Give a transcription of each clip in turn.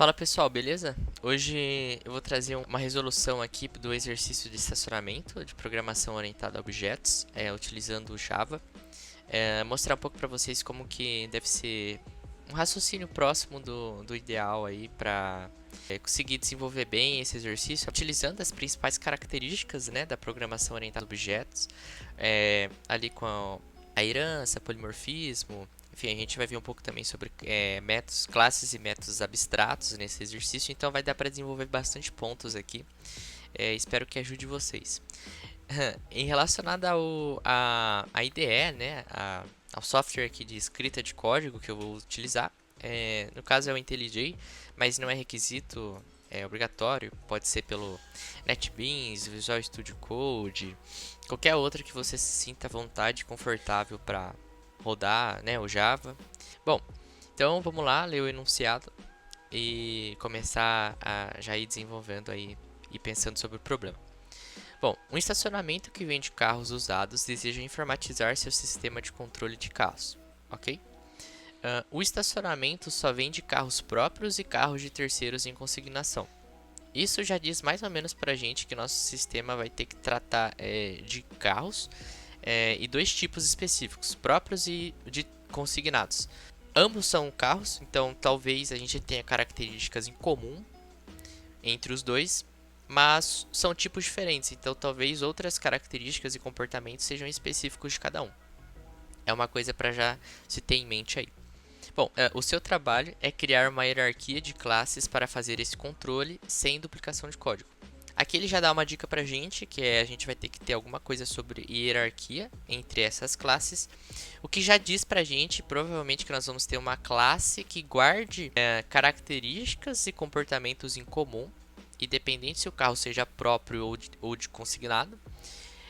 Fala pessoal, beleza? Hoje eu vou trazer uma resolução aqui do exercício de estacionamento de programação orientada a objetos, utilizando o Java. Mostrar um pouco para vocês como que deve ser um raciocínio próximo do ideal aí para conseguir desenvolver bem esse exercício, utilizando as principais características, né, da programação orientada a objetos, ali com a herança, polimorfismo. Enfim, a gente vai ver um pouco também sobre métodos, classes e métodos abstratos nesse exercício, então vai dar para desenvolver bastante pontos aqui. Espero que ajude vocês. Em relacionado à IDE, né, ao software aqui de escrita de código que eu vou utilizar, no caso é o IntelliJ, mas não é requisito, é obrigatório, pode ser pelo NetBeans, Visual Studio Code, qualquer outra que você se sinta à vontade e confortável para rodar, né, o Java. Bom, então vamos lá, ler o enunciado e começar a já ir desenvolvendo aí e pensando sobre o problema. Bom, um estacionamento que vende carros usados deseja informatizar seu sistema de controle de carros, ok? O estacionamento só vende carros próprios e carros de terceiros em consignação. Isso já diz mais ou menos para a gente que nosso sistema vai ter que tratar de carros e dois tipos específicos, próprios e de consignados. Ambos são carros, então talvez a gente tenha características em comum entre os dois, mas são tipos diferentes, então talvez outras características e comportamentos sejam específicos de cada um. É uma coisa para já se ter em mente aí. Bom, o seu trabalho é criar uma hierarquia de classes para fazer esse controle sem duplicação de código. Aqui ele já dá uma dica pra gente, que é a gente vai ter que ter alguma coisa sobre hierarquia entre essas classes, o que já diz pra gente, provavelmente, que nós vamos ter uma classe que guarde características e comportamentos em comum, independente se o carro seja próprio ou de consignado.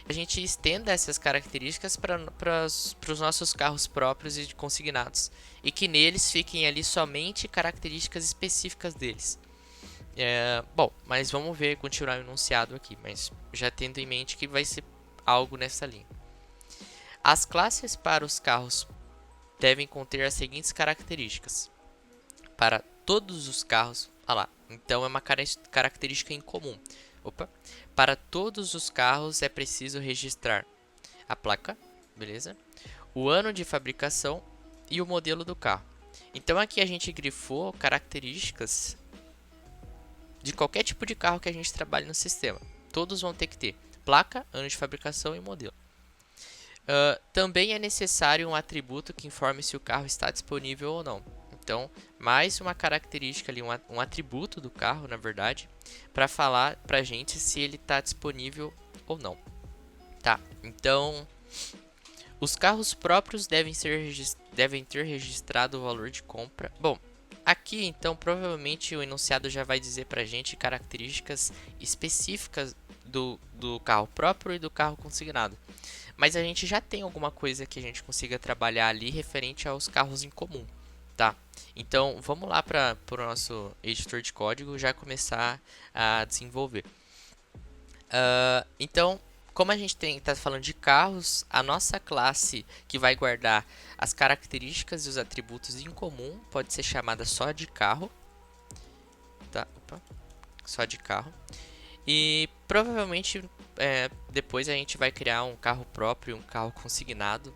A gente estenda essas características para os nossos carros próprios e consignados, e que neles fiquem ali somente características específicas deles. Bom, mas vamos ver, continuar o enunciado aqui, mas já tendo em mente que vai ser algo nessa linha. As classes para os carros devem conter as seguintes características. Para todos os carros, então é uma característica em comum. Para todos os carros é preciso registrar a placa, beleza? O ano de fabricação e o modelo do carro. Então aqui a gente grifou características de qualquer tipo de carro que a gente trabalhe no sistema. Todos vão ter que ter placa, ano de fabricação e modelo. Também é necessário um atributo que informe se o carro está disponível ou não. Então, mais uma característica ali, um atributo do carro, na verdade, para falar para a gente se ele está disponível ou não. Tá, então, os carros próprios devem ter registrado o valor de compra. Bom, aqui então provavelmente o enunciado já vai dizer para a gente características específicas do carro próprio e do carro consignado. Mas a gente já tem alguma coisa que a gente consiga trabalhar ali referente aos carros em comum, tá? Então vamos lá para o nosso editor de código já começar a desenvolver. Então, como a gente está falando de carros, a nossa classe que vai guardar as características e os atributos em comum pode ser chamada só de carro, tá? Só de carro. E provavelmente depois a gente vai criar um carro próprio, um carro consignado,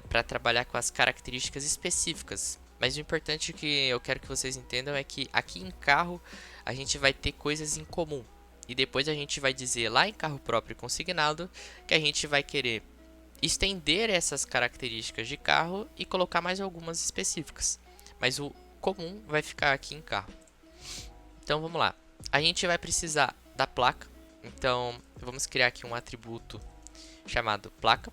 para trabalhar com as características específicas. Mas o importante que eu quero que vocês entendam é que aqui em carro a gente vai ter coisas em comum. E depois a gente vai dizer lá em carro próprio e consignado que a gente vai querer estender essas características de carro e colocar mais algumas específicas. Mas o comum vai ficar aqui em carro. Então vamos lá. A gente vai precisar da placa. Então vamos criar aqui um atributo chamado placa.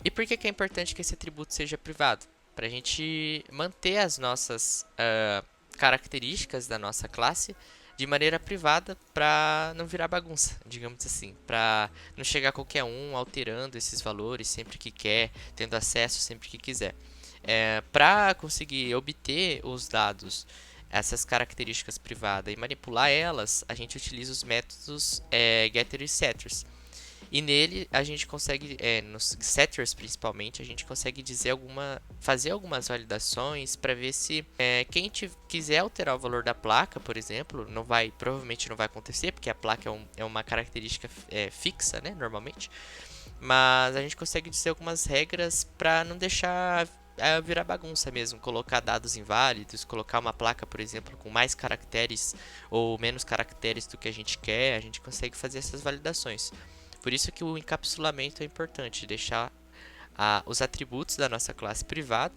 E por que é importante que esse atributo seja privado? Para a gente manter as nossas características da nossa classe de maneira privada para não virar bagunça, digamos assim, para não chegar qualquer um alterando esses valores sempre que quer, tendo acesso sempre que quiser. Para conseguir obter os dados, essas características privadas e manipular elas, a gente utiliza os métodos getter e setters. E nele a gente consegue, nos setters principalmente, a gente consegue fazer algumas validações para ver se quem quiser alterar o valor da placa, por exemplo, provavelmente não vai acontecer, porque a placa é uma característica fixa, né, normalmente. Mas a gente consegue dizer algumas regras para não deixar virar bagunça mesmo, colocar dados inválidos, colocar uma placa, por exemplo, com mais caracteres ou menos caracteres do que a gente quer, a gente consegue fazer essas validações. Por isso que o encapsulamento é importante, deixar os atributos da nossa classe privada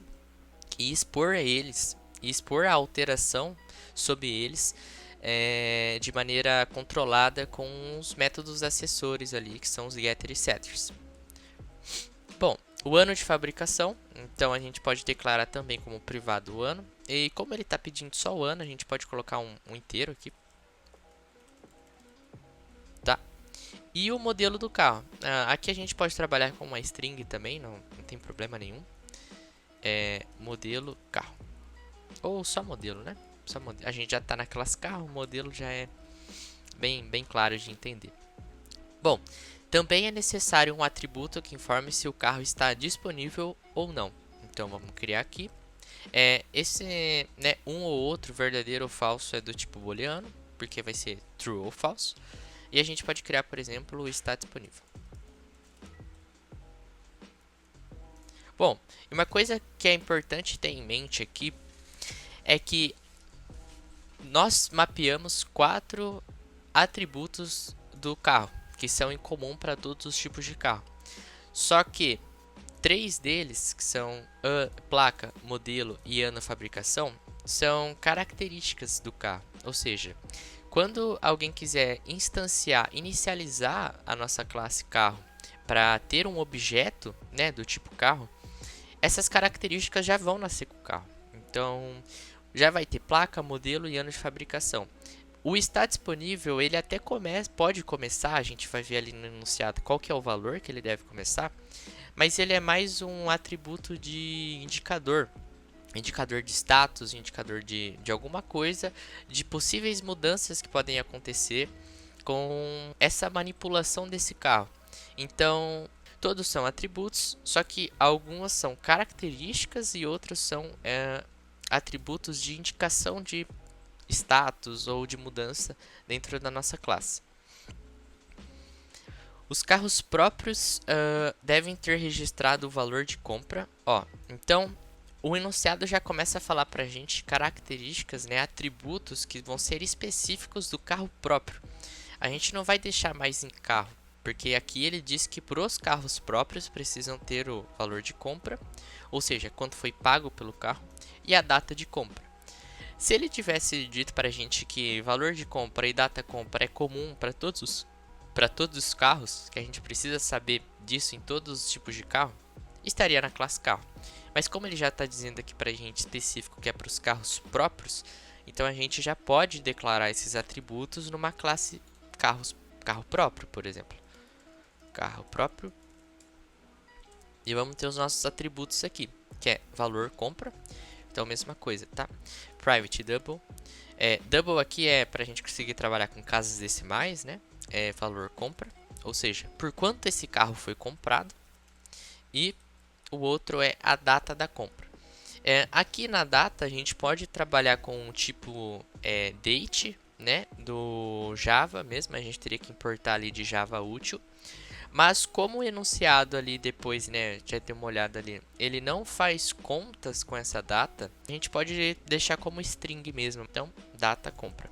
e expor a alteração sobre eles de maneira controlada com os métodos acessores ali, que são os getter e setters. Bom, o ano de fabricação, então a gente pode declarar também como privado o ano. E como ele está pedindo só o ano, a gente pode colocar um inteiro aqui. Tá? E o modelo do carro. Aqui a gente pode trabalhar com uma string também, não tem problema nenhum. Modelo carro. Ou só modelo, né? A gente já está na classe carro, o modelo já é bem claro de entender. Bom, também é necessário um atributo que informe se o carro está disponível ou não. Então vamos criar aqui. Esse um ou outro, verdadeiro ou falso, é do tipo booleano, porque vai ser true ou false. E a gente pode criar, por exemplo, o está disponível. Bom, uma coisa que é importante ter em mente aqui é que nós mapeamos 4 atributos do carro, que são em comum para todos os tipos de carro. Só que 3 deles, que são placa, modelo e ano fabricação, são características do carro. Ou seja, quando alguém quiser inicializar a nossa classe carro para ter um objeto, né, do tipo carro, essas características já vão nascer com o carro. Então, já vai ter placa, modelo e ano de fabricação. O está disponível, ele até pode começar, a gente vai ver ali no enunciado qual que é o valor que ele deve começar, mas ele é mais um atributo de indicador de status, indicador de alguma coisa, de possíveis mudanças que podem acontecer com essa manipulação desse carro. Então, todos são atributos, só que algumas são características e outros são atributos de indicação de status ou de mudança dentro da nossa classe. Os carros próprios devem ter registrado o valor de compra. Então, o enunciado já começa a falar para a gente características, né, atributos que vão ser específicos do carro próprio. A gente não vai deixar mais em carro, porque aqui ele diz que para os carros próprios precisam ter o valor de compra, ou seja, quanto foi pago pelo carro, e a data de compra. Se ele tivesse dito para a gente que valor de compra e data de compra é comum para todos os carros, que a gente precisa saber disso em todos os tipos de carro, estaria na classe carro. Mas como ele já está dizendo aqui para a gente específico que é para os carros próprios, então a gente já pode declarar esses atributos numa classe carro próprio, por exemplo. Carro próprio. E vamos ter os nossos atributos aqui, que é valor compra. Então, mesma coisa, tá? Private double. Double aqui é para a gente conseguir trabalhar com casas decimais, né? Valor compra, ou seja, por quanto esse carro foi comprado. E o outro é a data da compra. Aqui na data a gente pode trabalhar com o tipo date, né? Do Java mesmo, a gente teria que importar ali de Java útil. Mas como o enunciado ali depois, né, já deu uma olhada ali, ele não faz contas com essa data, a gente pode deixar como string mesmo. Então, data compra.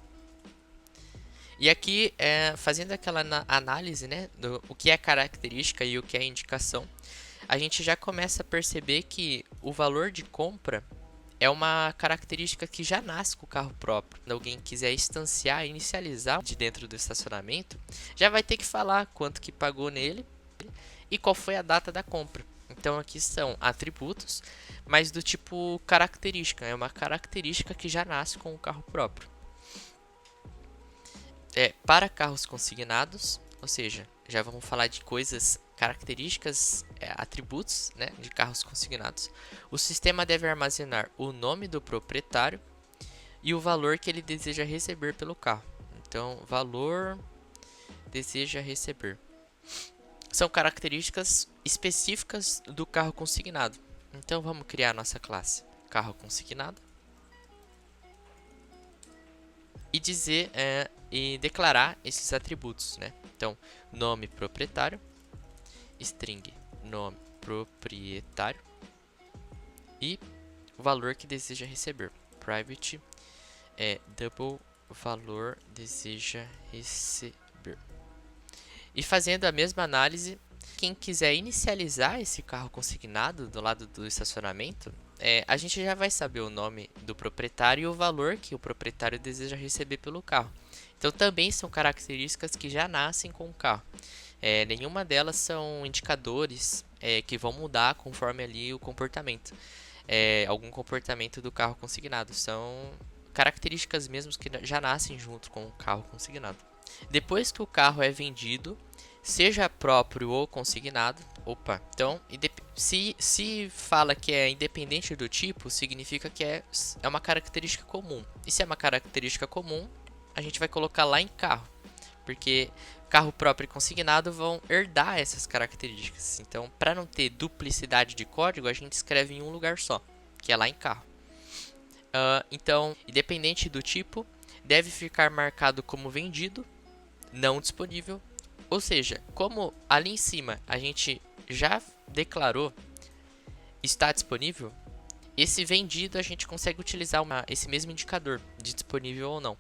E aqui, fazendo aquela análise, né, do o que é característica e o que é indicação, a gente já começa a perceber que o valor de compra é uma característica que já nasce com o carro próprio. Quando alguém quiser instanciar, inicializar de dentro do estacionamento, já vai ter que falar quanto que pagou nele e qual foi a data da compra. Então aqui são atributos, mas do tipo característica. É uma característica que já nasce com o carro próprio. Para carros consignados, ou seja, já vamos falar de coisas, características, atributos, né, de carros consignados. O sistema deve armazenar o nome do proprietário e o valor que ele deseja receber pelo carro. Então, valor deseja receber. são características específicas do carro consignado. Então vamos criar a nossa classe carro consignado e dizer e declarar esses atributos, né? Então, nome proprietário, string nome proprietário e o valor que deseja receber. Private double valor deseja receber. E fazendo a mesma análise, quem quiser inicializar esse carro consignado do lado do estacionamento, a gente já vai saber o nome do proprietário e o valor que o proprietário deseja receber pelo carro. Então também são características que já nascem com o carro. Nenhuma delas são indicadores que vão mudar conforme ali o comportamento. Algum comportamento do carro consignado. São características mesmo que já nascem junto com o carro consignado. Depois que o carro é vendido, seja próprio ou consignado, então se fala que é independente do tipo, significa que é uma característica comum. E se é uma característica comum, a gente vai colocar lá em carro, porque carro próprio e consignado vão herdar essas características. Então, para não ter duplicidade de código, a gente escreve em um lugar só, que é lá em carro. Então, independente do tipo, deve ficar marcado como vendido, não disponível. Ou seja, como ali em cima a gente já declarou está disponível, esse vendido a gente consegue utilizar esse mesmo indicador de disponível ou não.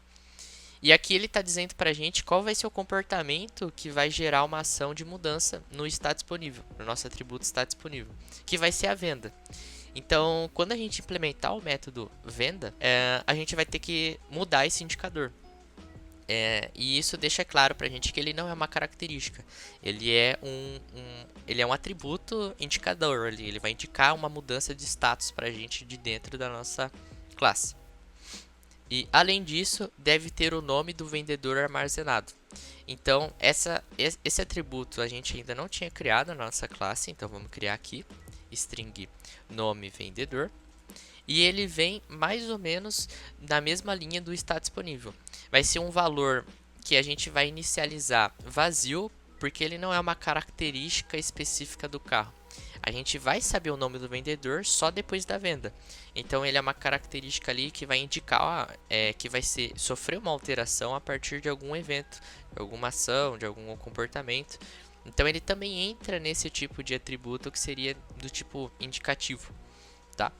E aqui ele está dizendo para a gente qual vai ser o comportamento que vai gerar uma ação de mudança no está disponível, no nosso atributo está disponível, que vai ser a venda. Então, quando a gente implementar o método venda, a gente vai ter que mudar esse indicador. E isso deixa claro para a gente que ele não é uma característica. Ele é um atributo indicador. Ele vai indicar uma mudança de status para a gente de dentro da nossa classe. E, além disso, deve ter o nome do vendedor armazenado. Então, esse atributo a gente ainda não tinha criado na nossa classe. Então, vamos criar aqui. String nome vendedor, e ele vem mais ou menos na mesma linha do está disponível. Vai ser um valor que a gente vai inicializar vazio, porque ele não é uma característica específica do carro. A gente vai saber o nome do vendedor só depois da venda. Então ele é uma característica ali que vai indicar que vai sofrer uma alteração a partir de algum evento, de alguma ação, de algum comportamento. Então ele também entra nesse tipo de atributo que seria do tipo indicativo, tá?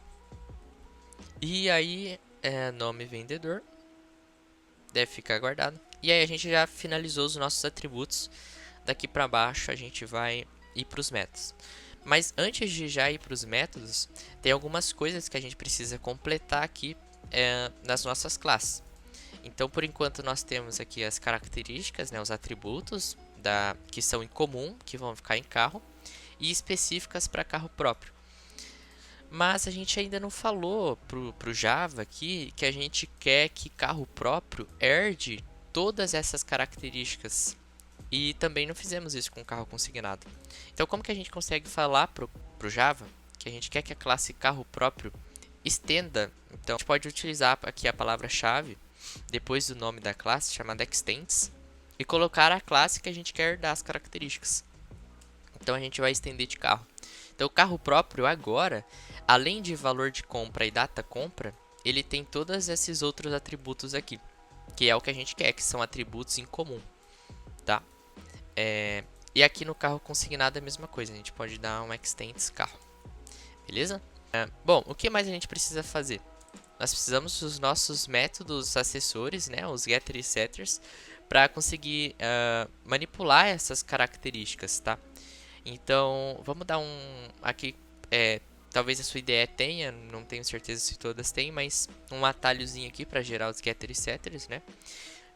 E aí, nome vendedor, deve ficar guardado. E aí a gente já finalizou os nossos atributos. Daqui para baixo a gente vai ir para os métodos. Mas antes de já ir para os métodos, tem algumas coisas que a gente precisa completar aqui nas nossas classes. Então, por enquanto, nós temos aqui as características, né, os atributos que são em comum, que vão ficar em carro, e específicas para carro próprio. Mas a gente ainda não falou pro Java aqui que a gente quer que carro próprio herde todas essas características. E também não fizemos isso com carro consignado. Então, como que a gente consegue falar pro Java que a gente quer que a classe carro próprio estenda? Então, a gente pode utilizar aqui a palavra-chave depois do nome da classe, chamada extends, e colocar a classe que a gente quer dar as características. Então a gente vai estender de carro. Então o carro próprio agora, além de valor de compra e data compra, ele tem todos esses outros atributos aqui, que é o que a gente quer, que são atributos em comum, tá? E aqui no carro consignado é a mesma coisa, a gente pode dar um extends carro, beleza? Bom, o que mais a gente precisa fazer? Nós precisamos dos nossos métodos acessores, né, os getter e setters, para conseguir manipular essas características, tá? Então, vamos dar aqui, talvez a sua ideia tenha, não tenho certeza se todas têm, mas um atalhozinho aqui para gerar os getter e setters, né?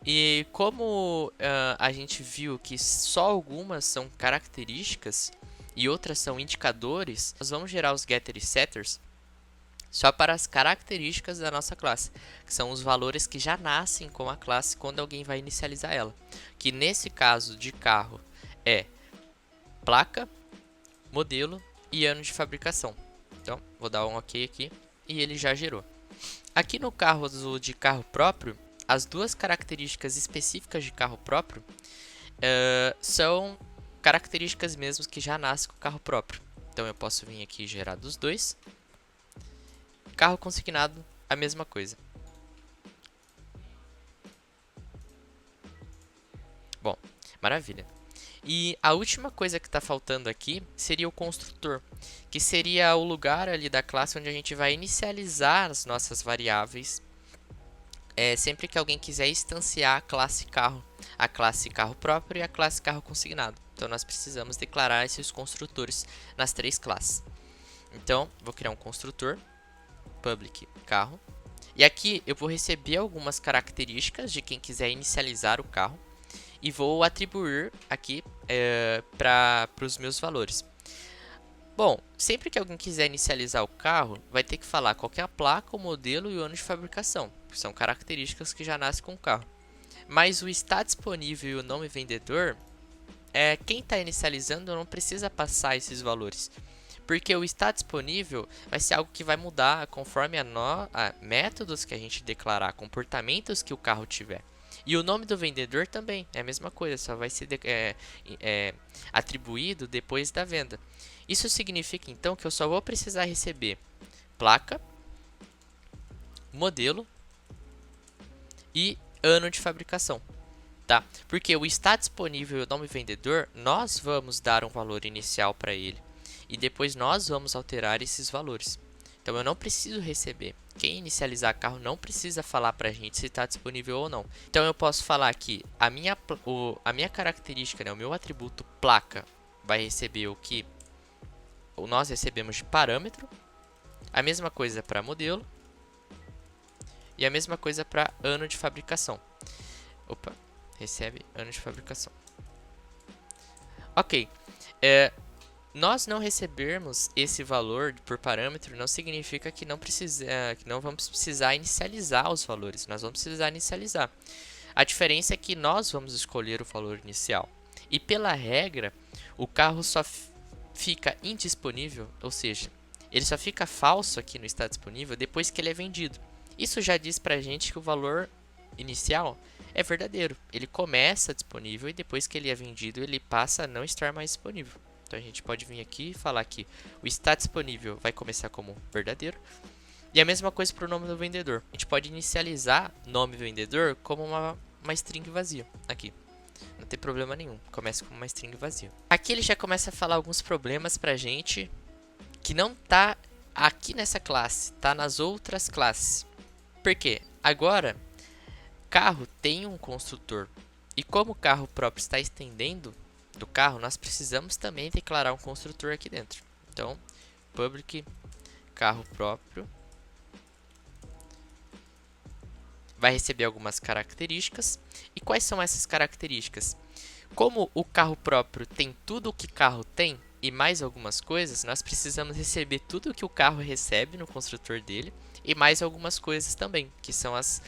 E como a gente viu que só algumas são características e outras são indicadores, nós vamos gerar os getter e setters só para as características da nossa classe, que são os valores que já nascem com a classe quando alguém vai inicializar ela. Que nesse caso de carro é placa, modelo e ano de fabricação. Então, vou dar um OK aqui e ele já gerou. Aqui no carro de carro próprio, as duas características específicas de carro próprio são características mesmo que já nascem com o carro próprio. Então eu posso vir aqui e gerar dos dois. Carro consignado, a mesma coisa. Bom, maravilha. E a última coisa que está faltando aqui seria o construtor, que seria o lugar ali da classe onde a gente vai inicializar as nossas variáveis sempre que alguém quiser instanciar a classe carro próprio e a classe carro consignado. Então nós precisamos declarar esses construtores nas três classes. Então vou criar um construtor public carro e aqui eu vou receber algumas características de quem quiser inicializar o carro e vou atribuir aqui para os meus valores. Bom, sempre que alguém quiser inicializar o carro, vai ter que falar qual que é a placa, o modelo e o ano de fabricação, que são características que já nascem com o carro. Mas o está disponível e o nome vendedor, quem está inicializando não precisa passar esses valores, porque o está disponível vai ser algo que vai mudar conforme a métodos que a gente declarar, comportamentos que o carro tiver. E o nome do vendedor também é a mesma coisa, só vai ser atribuído depois da venda. Isso significa então que eu só vou precisar receber placa, modelo e ano de fabricação, tá? Porque o está disponível e o nome vendedor, nós vamos dar um valor inicial para ele e depois nós vamos alterar esses valores. Então eu não preciso receber. Quem inicializar carro não precisa falar para a gente se está disponível ou não. Então eu posso falar que a minha característica, né, o meu atributo placa, vai receber o que nós recebemos de parâmetro. A mesma coisa para modelo. E a mesma coisa para ano de fabricação. Opa, recebe ano de fabricação. Ok. Nós não recebermos esse valor por parâmetro não significa que não vamos precisar inicializar os valores. Nós vamos precisar inicializar. A diferença é que nós vamos escolher o valor inicial. E pela regra, o carro só fica indisponível, ou seja, ele só fica falso aqui no está disponível depois que ele é vendido. Isso já diz pra gente que o valor inicial é verdadeiro. Ele começa disponível e depois que ele é vendido, ele passa a não estar mais disponível. Então a gente pode vir aqui e falar que o está disponível vai começar como verdadeiro. E a mesma coisa para o nome do vendedor. A gente pode inicializar nome vendedor como uma string vazia aqui. Não tem problema nenhum, começa com uma string vazia. Aqui ele já começa a falar alguns problemas pra gente que não tá aqui nessa classe, tá nas outras classes. Por quê? Agora, carro tem um construtor. E como o carro próprio está estendendo do carro, nós precisamos também declarar um construtor aqui dentro. Então, public carro próprio vai receber algumas características. E quais são essas características? Como o carro próprio tem tudo o que carro tem e mais algumas coisas, nós precisamos receber tudo o que o carro recebe no construtor dele e mais algumas coisas também, que são as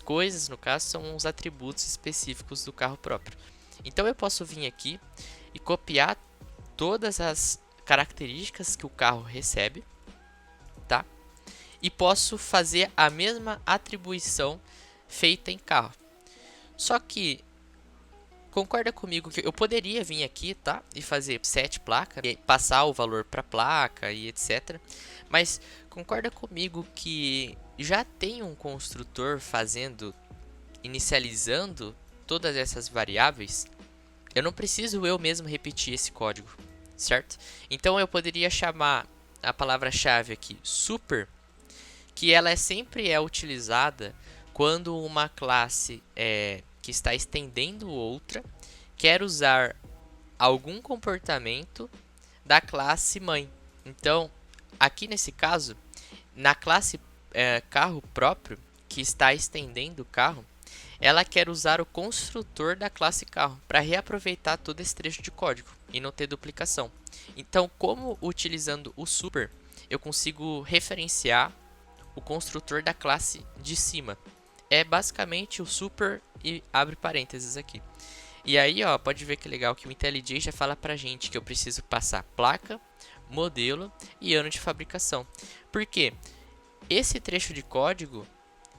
coisas, no caso, são os atributos específicos do carro próprio. Então eu posso vir aqui e copiar todas as características que o carro recebe, tá? E posso fazer a mesma atribuição feita em carro. Só que concorda comigo que eu poderia vir aqui, tá? E fazer set placa, e passar o valor para placa e etc. Mas concorda comigo que já tem um construtor inicializando todas essas variáveis? Eu não preciso eu mesmo repetir esse código, certo? Então eu poderia chamar a palavra-chave aqui super, que ela sempre é utilizada quando uma classe que está estendendo outra quer usar algum comportamento da classe mãe. Então, aqui nesse caso, na classe carro próprio, que está estendendo o carro, ela quer usar o construtor da classe carro para reaproveitar todo esse trecho de código e não ter duplicação. Então, como utilizando o super, eu consigo referenciar o construtor da classe de cima. É basicamente o super e abre parênteses aqui. E aí, ó, pode ver que legal que o IntelliJ já fala pra gente que eu preciso passar placa, modelo e ano de fabricação. Por quê? Esse trecho de código,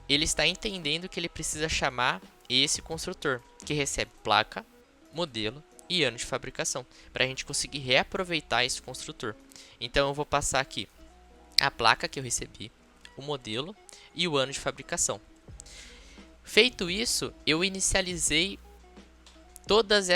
ele está entendendo que ele precisa chamar esse construtor, que recebe placa, modelo e ano de fabricação, para a gente conseguir reaproveitar esse construtor. Então eu vou passar aqui a placa que eu recebi, o modelo e o ano de fabricação. Feito isso, eu inicializei todas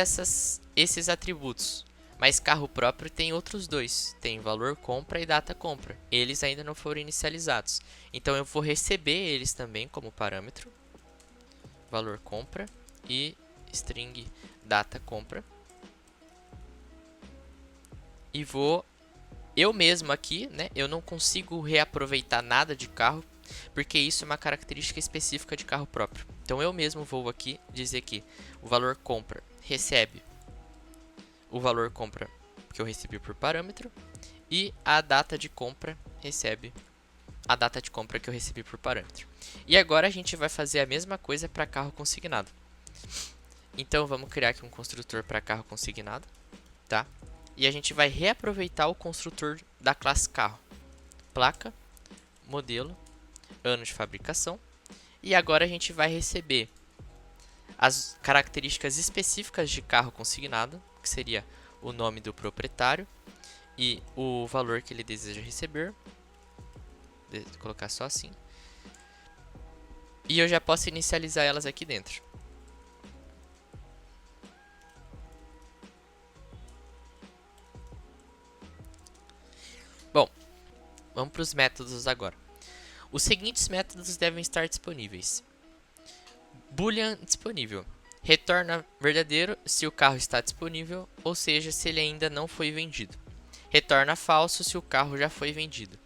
esses atributos, mas carro próprio tem outros dois, tem valor compra e data compra. Eles ainda não foram inicializados, então eu vou receber eles também como parâmetro, valor compra e string data compra. E vou eu mesmo aqui, né? Eu não consigo reaproveitar nada de carro, porque isso é uma característica específica de carro próprio. Então eu mesmo vou aqui dizer que o valor compra recebe o valor compra que eu recebi por parâmetro e a data de compra recebe a data de compra que eu recebi por parâmetro. E agora a gente vai fazer a mesma coisa para carro consignado. Então vamos criar aqui um construtor para carro consignado, tá? E a gente vai reaproveitar o construtor da classe carro. Placa, modelo, ano de fabricação. E agora a gente vai receber as características específicas de carro consignado, que seria o nome do proprietário e o valor que ele deseja receber. Vou colocar só assim. E eu já posso inicializar elas aqui dentro. Bom, vamos para os métodos agora. Os seguintes métodos devem estar disponíveis. Boolean disponível. Retorna verdadeiro se o carro está disponível, ou seja, se ele ainda não foi vendido. Retorna falso se o carro já foi vendido.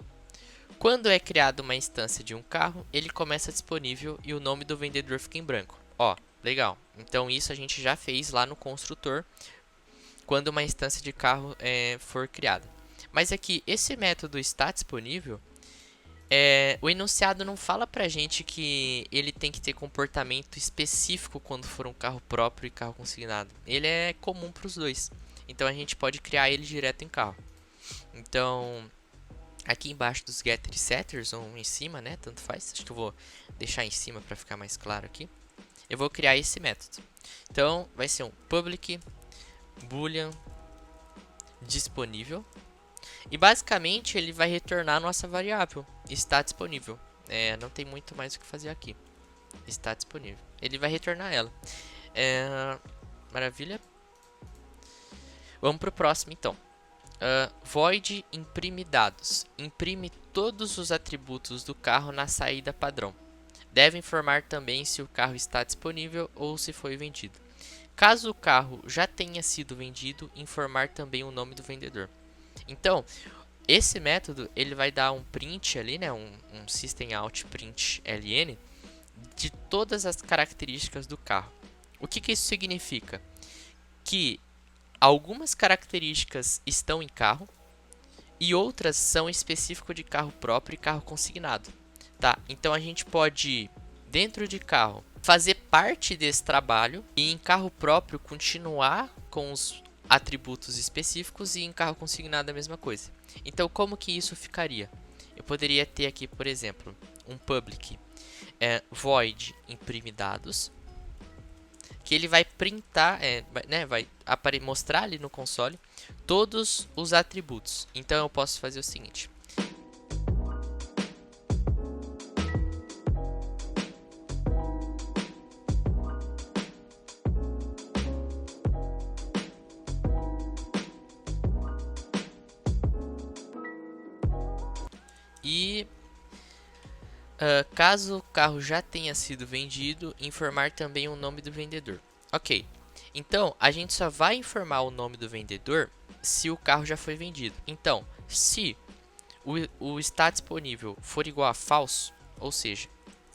Quando é criada uma instância de um carro, ele começa disponível e o nome do vendedor fica em branco. Ó, legal. Então isso a gente já fez lá no construtor quando uma instância de carro for criada. Mas aqui, esse método está disponível. O enunciado não fala pra gente que ele tem que ter comportamento específico quando for um carro próprio e carro consignado. Ele é comum para os dois. Então a gente pode criar ele direto em carro. Então, aqui embaixo dos getter e setters, ou em cima, né? Tanto faz. Acho que eu vou deixar em cima para ficar mais claro aqui. Eu vou criar esse método. Então, vai ser um public boolean disponível. E basicamente ele vai retornar a nossa variável, está disponível. Não tem muito mais o que fazer aqui. Está disponível. Ele vai retornar ela. Maravilha. Vamos para o próximo então. Void imprime dados. Imprime todos os atributos do carro na saída padrão. Deve informar também se o carro está disponível ou se foi vendido. Caso o carro já tenha sido vendido, informar também o nome do vendedor. Então, esse método ele vai dar um print ali, né, um system out print ln de todas as características do carro. O que isso significa? Que algumas características estão em carro e outras são específicas de carro próprio e carro consignado, tá? Então a gente pode, dentro de carro, fazer parte desse trabalho e em carro próprio continuar com os atributos específicos e em carro consignado a mesma coisa. Então, como que isso ficaria? Eu poderia ter aqui, por exemplo, um public void imprime dados, que ele vai printar, vai mostrar ali no console todos os atributos. Então, eu posso fazer o seguinte. E caso o carro já tenha sido vendido, informar também o nome do vendedor. Ok, então a gente só vai informar o nome do vendedor se o carro já foi vendido. Então, se o está disponível for igual a falso, ou seja,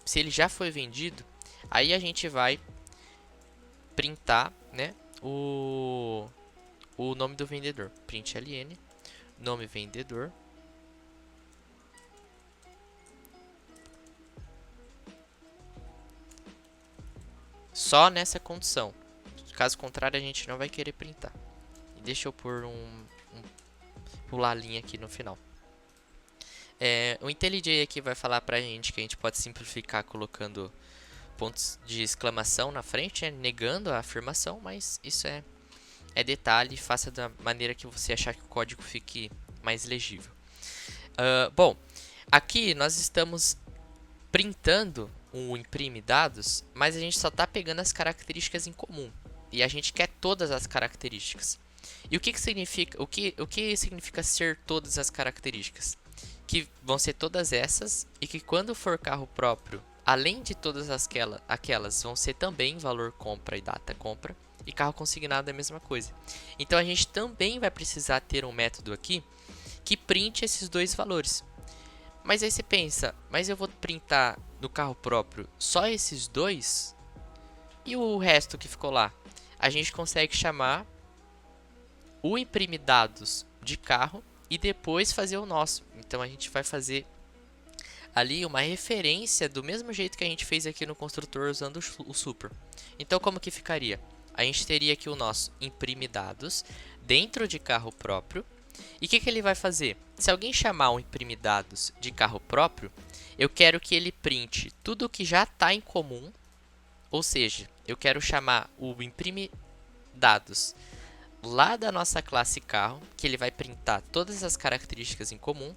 se ele já foi vendido, aí a gente vai printar, né, o nome do vendedor. Print ln, nome vendedor. Só nessa condição. Caso contrário, a gente não vai querer printar. E deixa eu pôr pular a linha aqui no final. O IntelliJ aqui vai falar pra gente que a gente pode simplificar colocando pontos de exclamação na frente, negando a afirmação, mas isso é é detalhe, faça da maneira que você achar que o código fique mais legível. Bom, aqui nós estamos printando um imprime dados, mas a gente só está pegando as características em comum e a gente quer todas as características. E o que significa? O que significa ser todas as características? Que vão ser todas essas e que quando for carro próprio, além de todas aquelas vão ser também valor compra e data compra, e carro consignado é a mesma coisa. Então a gente também vai precisar ter um método aqui que printe esses dois valores. Mas aí você pensa, mas eu vou printar no carro próprio só esses dois? E o resto que ficou lá? A gente consegue chamar o imprime dados de carro e depois fazer o nosso. Então a gente vai fazer ali uma referência do mesmo jeito que a gente fez aqui no construtor usando o super. Então como que ficaria? A gente teria aqui o nosso imprime dados dentro de carro próprio. E o que ele vai fazer? Se alguém chamar um imprime dados de carro próprio, eu quero que ele printe tudo que já está em comum. Ou seja, eu quero chamar o imprime dados lá da nossa classe carro, que ele vai printar todas as características em comum.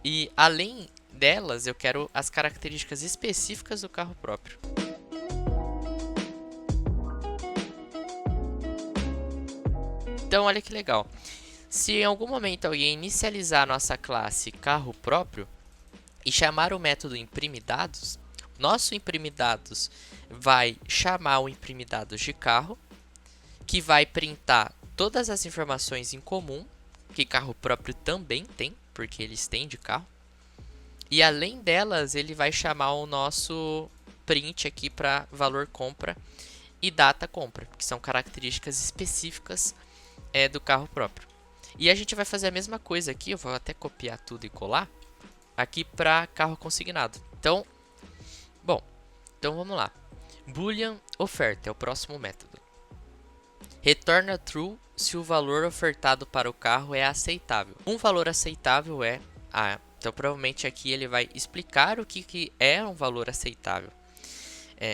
E além delas, eu quero as características específicas do carro próprio. Então, olha que legal. Se em algum momento alguém inicializar a nossa classe carro próprio e chamar o método imprime dados, nosso imprime dados vai chamar o imprime dados de carro, que vai printar todas as informações em comum, que carro próprio também tem, porque eles têm de carro. E além delas, ele vai chamar o nosso print aqui para valor compra e data compra, que são características específicas do carro próprio. E a gente vai fazer a mesma coisa aqui, eu vou até copiar tudo e colar, aqui para carro consignado. Então, vamos lá. Boolean oferta é o próximo método. Retorna true se o valor ofertado para o carro é aceitável. Um valor aceitável é então provavelmente aqui ele vai explicar o que é um valor aceitável.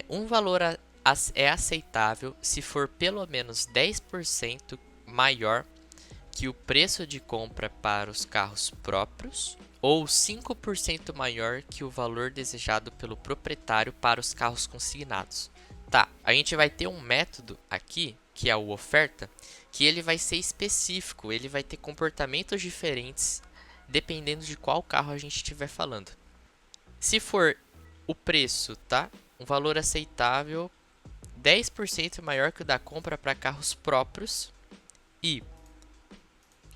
Um valor é aceitável se for pelo menos 10% maior que o preço de compra para os carros próprios ou 5% maior que o valor desejado pelo proprietário para os carros consignados. Tá, a gente vai ter um método aqui, que é o oferta, que ele vai ser específico, ele vai ter comportamentos diferentes dependendo de qual carro a gente estiver falando. Se for o preço, tá? Um valor aceitável 10% maior que o da compra para carros próprios e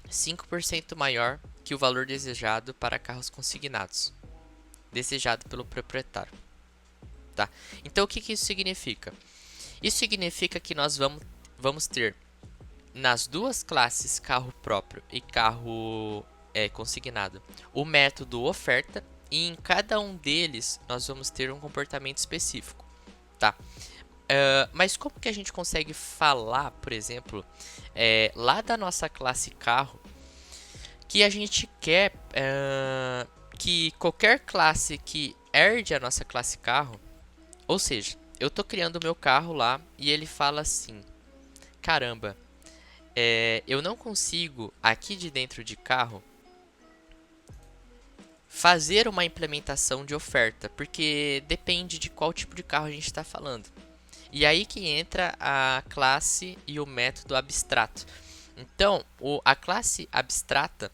5% maior que o valor desejado para carros consignados, desejado pelo proprietário. Tá? Então, o que isso significa? Isso significa que nós vamos ter nas duas classes carro próprio e carro consignado o método oferta, e em cada um deles nós vamos ter um comportamento específico. Tá? Mas como que a gente consegue falar, por exemplo, lá da nossa classe carro, que a gente quer que qualquer classe que herde a nossa classe carro, ou seja, eu estou criando o meu carro lá e ele fala assim, caramba, eu não consigo aqui de dentro de carro fazer uma implementação de oferta, porque depende de qual tipo de carro a gente está falando. E aí que entra a classe e o método abstrato. Então, a classe abstrata,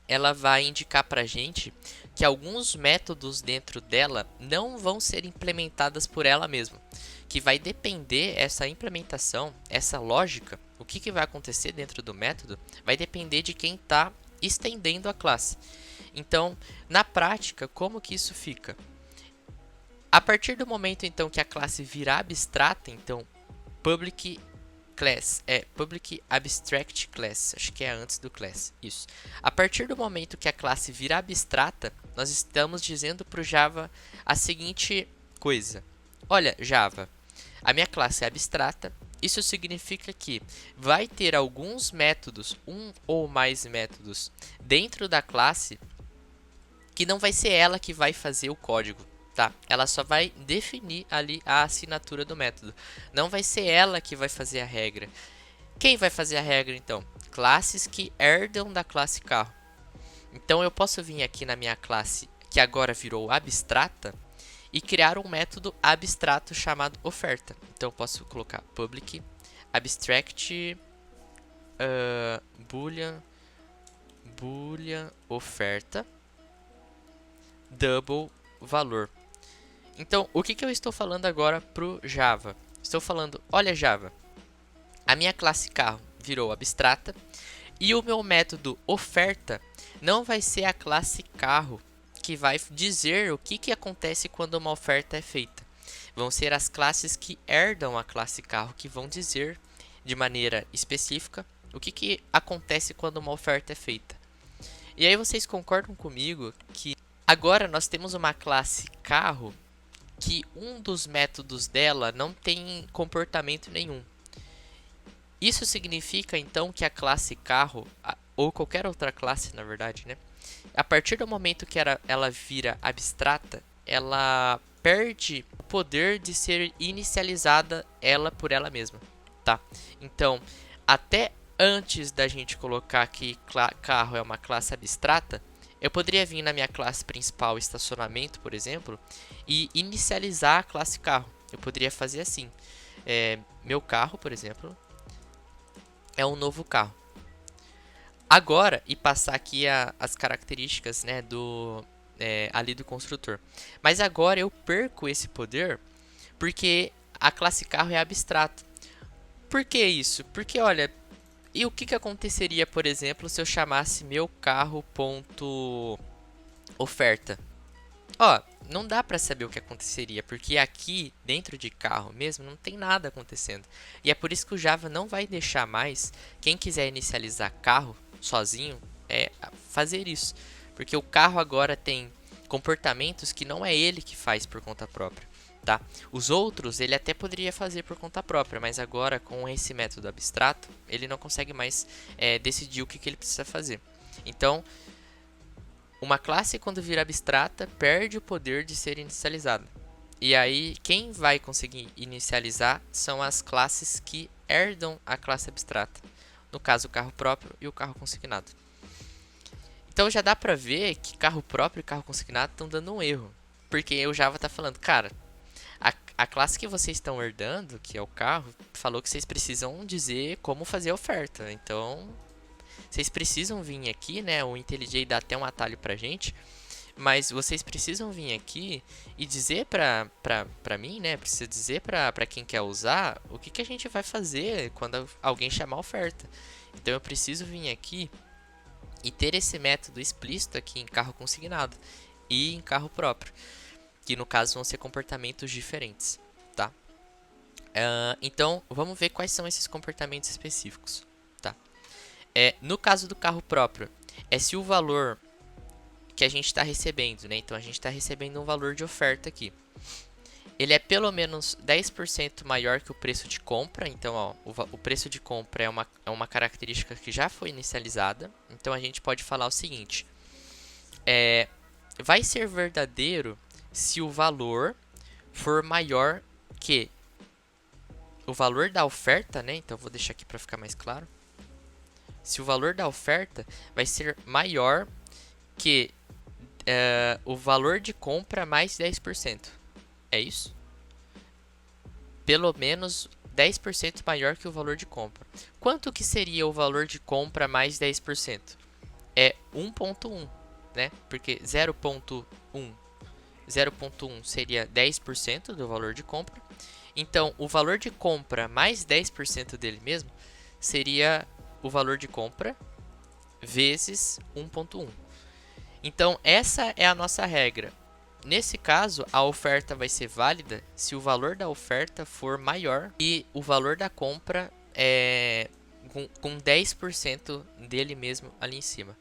ela vai indicar para a gente que alguns métodos dentro dela não vão ser implementadas por ela mesma. Que vai depender, essa implementação, essa lógica, o que vai acontecer dentro do método, vai depender de quem está estendendo a classe. Então, na prática, como que isso fica? A partir do momento então que a classe virar abstrata, então public class public abstract class, acho que é antes do class, isso. A partir do momento que a classe virar abstrata, nós estamos dizendo para o Java a seguinte coisa: olha, Java, a minha classe é abstrata. Isso significa que vai ter alguns métodos, um ou mais métodos dentro da classe, que não vai ser ela que vai fazer o código. Tá? Ela só vai definir ali a assinatura do método. Não vai ser ela que vai fazer a regra. Quem vai fazer a regra então? Classes que herdam da classe carro. Então eu posso vir aqui na minha classe, que agora virou abstrata, e criar um método abstrato chamado oferta. Então eu posso colocar public abstract boolean oferta double valor. Então, o que eu estou falando agora pro Java? Estou falando, olha Java, a minha classe carro virou abstrata e o meu método oferta não vai ser a classe carro que vai dizer o que acontece quando uma oferta é feita. Vão ser as classes que herdam a classe carro que vão dizer de maneira específica o que acontece quando uma oferta é feita. E aí vocês concordam comigo que agora nós temos uma classe carro que um dos métodos dela não tem comportamento nenhum. Isso significa então que a classe carro, ou qualquer outra classe na verdade, né? A partir do momento que ela vira abstrata, ela perde o poder de ser inicializada ela por ela mesma, tá? Então, até antes da gente colocar que carro é uma classe abstrata, eu poderia vir na minha classe principal estacionamento, por exemplo, e inicializar a classe carro. Eu poderia fazer assim, meu carro, por exemplo, é um novo carro. Agora, e passar aqui as características, né, ali do construtor. Mas agora eu perco esse poder porque a classe carro é abstrata. Por que isso? Porque, olha, e o que aconteceria, por exemplo, se eu chamasse meu carro ponto oferta? Ó, não dá para saber o que aconteceria, porque aqui dentro de carro mesmo não tem nada acontecendo. E é por isso que o Java não vai deixar mais quem quiser inicializar carro sozinho fazer isso, porque o carro agora tem comportamentos que não é ele que faz por conta própria, tá? Os outros ele até poderia fazer por conta própria, mas agora com esse método abstrato ele não consegue mais decidir o que ele precisa fazer. Então uma classe, quando vira abstrata, perde o poder de ser inicializada. E aí, quem vai conseguir inicializar são as classes que herdam a classe abstrata. No caso, o carro próprio e o carro consignado. Então, já dá pra ver que carro próprio e carro consignado estão dando um erro. Porque o Java está falando, cara, a classe que vocês estão herdando, que é o carro, falou que vocês precisam dizer como fazer a oferta. Então, vocês precisam vir aqui, né? O IntelliJ dá até um atalho pra gente, mas vocês precisam vir aqui e dizer pra mim, né? Precisa dizer pra quem quer usar o que a gente vai fazer quando alguém chamar a oferta. Então eu preciso vir aqui e ter esse método explícito aqui em carro consignado e em carro próprio, que no caso vão ser comportamentos diferentes, tá? Então vamos ver quais são esses comportamentos específicos, tá? No caso do carro próprio, se o valor que a gente está recebendo, né? Então a gente está recebendo um valor de oferta aqui. Ele é pelo menos 10% maior que o preço de compra. Então, ó, o preço de compra é uma característica que já foi inicializada. Então a gente pode falar o seguinte: vai ser verdadeiro se o valor for maior que o valor da oferta, né? Então eu vou deixar aqui para ficar mais claro. Se o valor da oferta vai ser maior que o valor de compra mais 10%. É isso? Pelo menos 10% maior que o valor de compra. Quanto que seria o valor de compra mais 10%? É 1.1, né? Porque 0.1 seria 10% do valor de compra. Então, o valor de compra mais 10% dele mesmo seria o valor de compra vezes 1.1. Então, essa é a nossa regra. Nesse caso, a oferta vai ser válida se o valor da oferta for maior e o valor da compra com 10% dele mesmo ali em cima.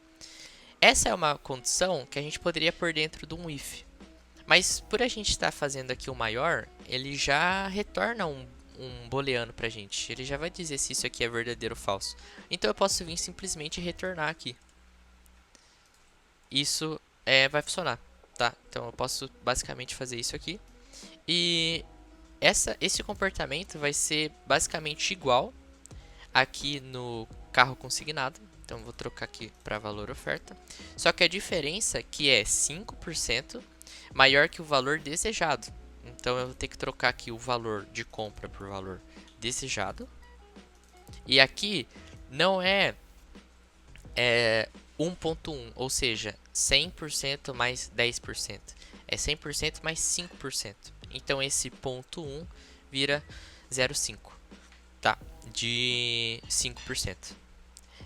Essa é uma condição que a gente poderia pôr dentro de um if. Mas por a gente estar fazendo aqui o maior, ele já retorna um booleano pra gente. Ele já vai dizer se isso aqui é verdadeiro ou falso. Então eu posso vir simplesmente retornar aqui. Isso vai funcionar, tá? Então eu posso basicamente fazer isso aqui. E esse comportamento vai ser basicamente igual aqui no carro consignado. Então, vou trocar aqui para valor oferta. Só que a diferença é que é 5% maior que o valor desejado. Então, eu vou ter que trocar aqui o valor de compra por valor desejado. E aqui não é 1.1, ou seja, 100% mais 10%. É 100% mais 5%. Então, esse ponto 1 vira 0,5, tá? De 5%.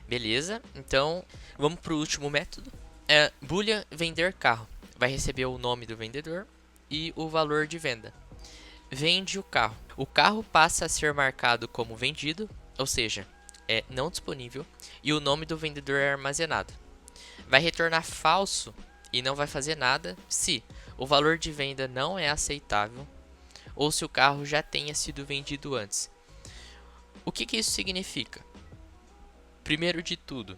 Beleza? Então, vamos para o último método. Boolean vender carro. Vai receber o nome do vendedor e o valor de venda. Vende o carro. O carro passa a ser marcado como vendido, ou seja, é não disponível, e o nome do vendedor é armazenado. Vai retornar falso e não vai fazer nada se o valor de venda não é aceitável ou se o carro já tenha sido vendido antes. O que isso significa? Primeiro de tudo,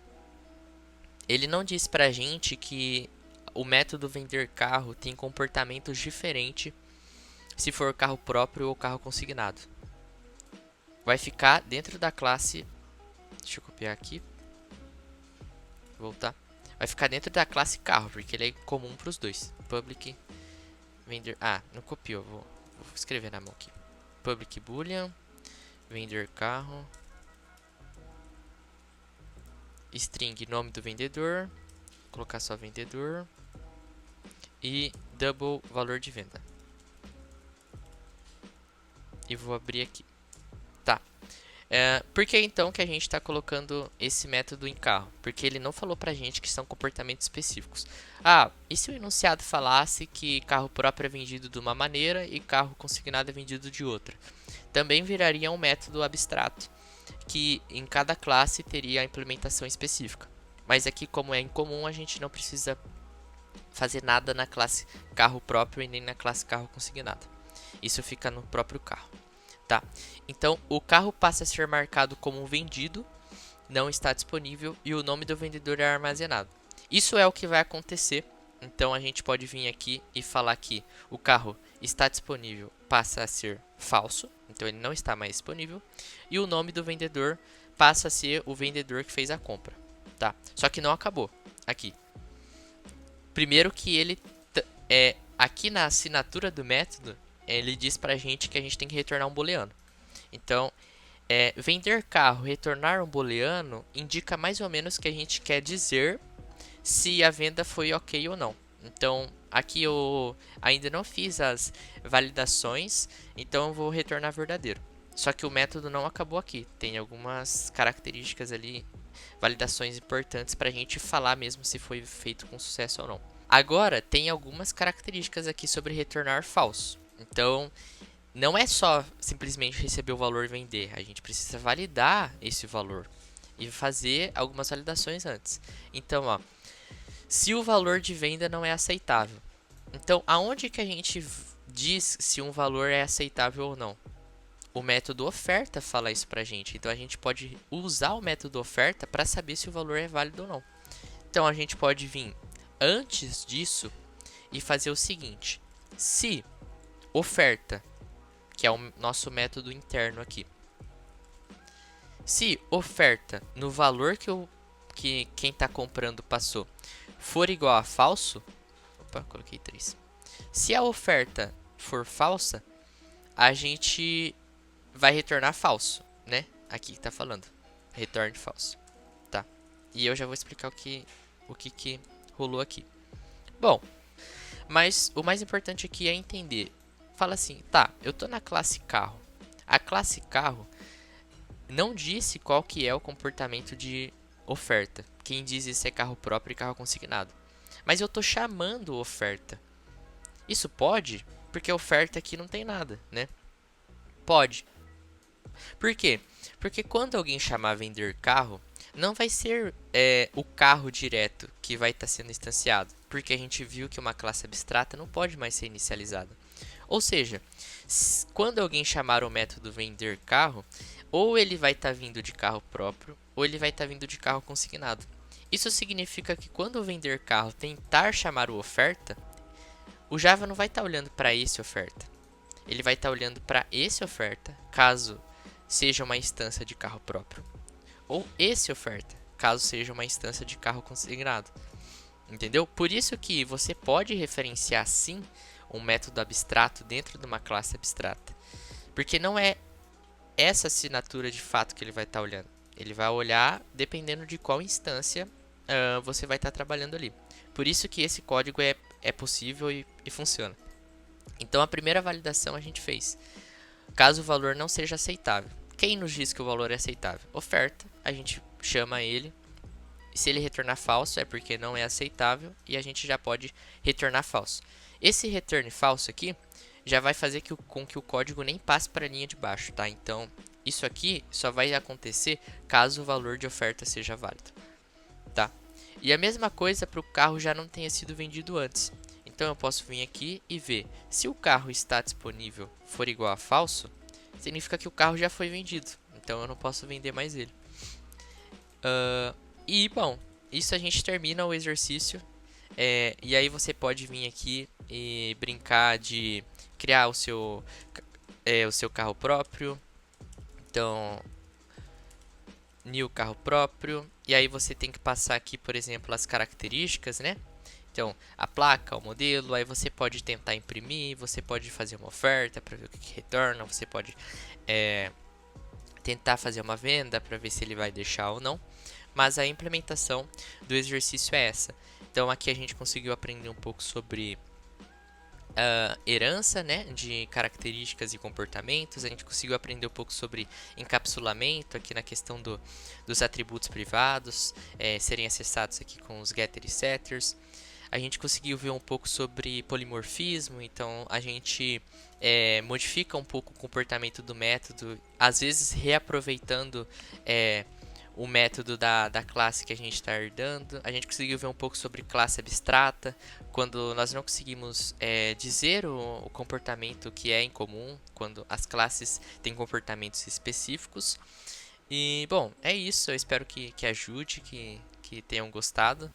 ele não diz pra gente que o método vender carro tem comportamentos diferentes se for carro próprio ou carro consignado. Vai ficar dentro da classe. Deixa eu copiar aqui. Voltar. Vai ficar dentro da classe carro, porque ele é comum para os dois. Public vender. Não copiou. Vou escrever na mão aqui. Public boolean vender carro. String nome do vendedor. Vou colocar só vendedor. E double valor de venda. E vou abrir aqui. Tá. Por que então que a gente está colocando esse método em carro? Porque ele não falou pra gente que são comportamentos específicos. E se o enunciado falasse que carro próprio é vendido de uma maneira e carro consignado é vendido de outra? Também viraria um método abstrato, que em cada classe teria a implementação específica. Mas aqui, como é incomum, a gente não precisa fazer nada na classe carro próprio e nem na classe carro consignado. Isso fica no próprio carro. Tá. Então, o carro passa a ser marcado como vendido, não está disponível e o nome do vendedor é armazenado. Isso é o que vai acontecer. Então, a gente pode vir aqui e falar que o carro está disponível, passa a ser falso, então ele não está mais disponível, e o nome do vendedor passa a ser o vendedor que fez a compra. Tá. Só que não acabou aqui. Primeiro que ele aqui na assinatura do método, ele diz pra gente que a gente tem que retornar um booleano. Então, vender carro, retornar um booleano, indica mais ou menos que a gente quer dizer se a venda foi ok ou não. Então, aqui eu ainda não fiz as validações, então eu vou retornar verdadeiro. Só que o método não acabou aqui. Tem algumas características ali, validações importantes para a gente falar mesmo se foi feito com sucesso ou não. Agora, tem algumas características aqui sobre retornar falso. Então, não é só simplesmente receber o valor e vender. A gente precisa validar esse valor e fazer algumas validações antes. Então, se o valor de venda não é aceitável. Então, aonde que a gente diz se um valor é aceitável ou não? O método oferta fala isso pra gente. Então, a gente pode usar o método oferta para saber se o valor é válido ou não. Então, a gente pode vir antes disso e fazer o seguinte. Se oferta, que é o nosso método interno aqui. Se oferta no valor que quem está comprando passou for igual a falso, coloquei 3. Se a oferta for falsa, a gente vai retornar falso, né? Aqui está falando, retorne falso, tá? E eu já vou explicar o que rolou aqui. Bom, mas o mais importante aqui é entender. Fala assim, tá, eu tô na classe carro. A classe carro não disse qual que é o comportamento de oferta. Quem diz isso é carro próprio e carro consignado. Mas eu tô chamando oferta. Isso pode? Porque a oferta aqui não tem nada, né? Pode. Por quê? Porque quando alguém chamar vender carro, não vai ser o carro direto que vai estar sendo instanciado. Porque a gente viu que uma classe abstrata não pode mais ser inicializada. Ou seja, quando alguém chamar o método vender carro, ou ele vai estar vindo de carro próprio, ou ele vai estar vindo de carro consignado. Isso significa que quando o vender carro tentar chamar o oferta, o Java não vai estar olhando para esse oferta. Ele vai estar olhando para esse oferta, caso seja uma instância de carro próprio. ou esse oferta, caso seja uma instância de carro consignado. Entendeu? Por isso que você pode referenciar sim um método abstrato dentro de uma classe abstrata. Porque não é essa assinatura de fato que ele vai estar olhando. Ele vai olhar dependendo de qual instância você vai estar trabalhando ali. Por isso que esse código é possível e funciona. Então a primeira validação a gente fez. Caso o valor não seja aceitável. Quem nos diz que o valor é aceitável? Oferta. A gente chama ele. Se ele retornar falso é porque não é aceitável e a gente já pode retornar falso. Esse return falso aqui já vai fazer com que o código nem passe para a linha de baixo, tá? Então, isso aqui só vai acontecer caso o valor de oferta seja válido, tá? E a mesma coisa para o carro já não tenha sido vendido antes. Então, eu posso vir aqui e ver se o carro está disponível for igual a falso, significa que o carro já foi vendido. Então, eu não posso vender mais ele. E, bom, isso a gente termina o exercício. E aí você pode vir aqui e brincar de criar o seu carro próprio. Então, new carro próprio. E aí você tem que passar aqui, por exemplo, as características, né? Então, a placa, o modelo, aí você pode tentar imprimir, você pode fazer uma oferta para ver o que retorna, você pode tentar fazer uma venda para ver se ele vai deixar ou não. Mas a implementação do exercício é essa. Então aqui a gente conseguiu aprender um pouco sobre herança, né, de características e comportamentos. A gente conseguiu aprender um pouco sobre encapsulamento aqui na questão dos atributos privados serem acessados aqui com os getter e setters. A gente conseguiu ver um pouco sobre polimorfismo, então a gente modifica um pouco o comportamento do método, às vezes reaproveitando o método da classe que a gente está herdando. A gente conseguiu ver um pouco sobre classe abstrata, quando nós não conseguimos dizer o comportamento que é incomum, quando as classes têm comportamentos específicos. E, bom, é isso. Eu espero que ajude, que tenham gostado.